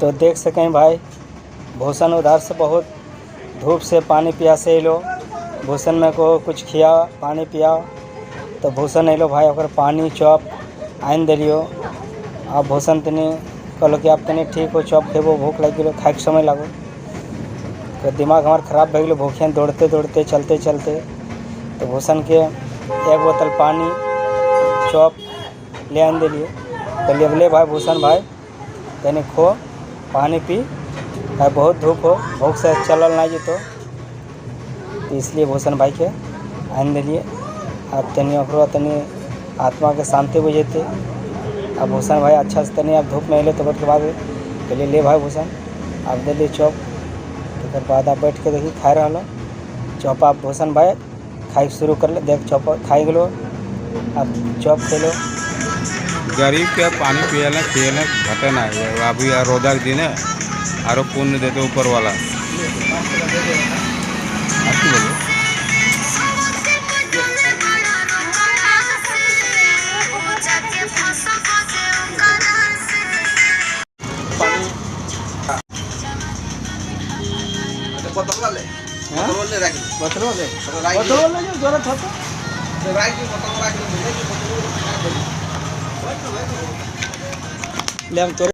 तो देख सकें भाई भूषण उधर से बहुत धूप से पानी पिया से लो भूषण में को कुछ खिया पानी पिया तो भूषण एलो भाई अगर पानी चॉप आन दिलियो आप भूषण तनी कहलो कि आप तनी ठीक हो चॉप खेबो भूख लग गलो खाए के समय लागो तो दिमाग हमार खराब भे गलो भूखियन दौड़ते दौड़ते चलते चलते तो भूषण के एक बोतल पानी चॉप ले आन दिलिए तो ले भाई भूषण भाई तनी खो पानी पी भाई बहुत धूप हो भूख से चलल ना जीतो तो इसलिए भूषण भाई के आन दिलिए आप तनी ओकरो तनी आत्मा के शांति बुझेते अब भूषण भाई अच्छा से तनी आप धूप में अले तो के बाद कहलिए ले भाई भूषण आप दिलिए चॉप तो बाद आप बैठ के देखिए खाए रहा चॉप आप भूषण भाई खाई शुरू कर ले देख चॉप खाई गलो आप चॉप खेलो गरीब के पानी पियले खियले घटे ना अभी रोजा के दिन है आरो पुण्य देते ऊपर वाला ले हम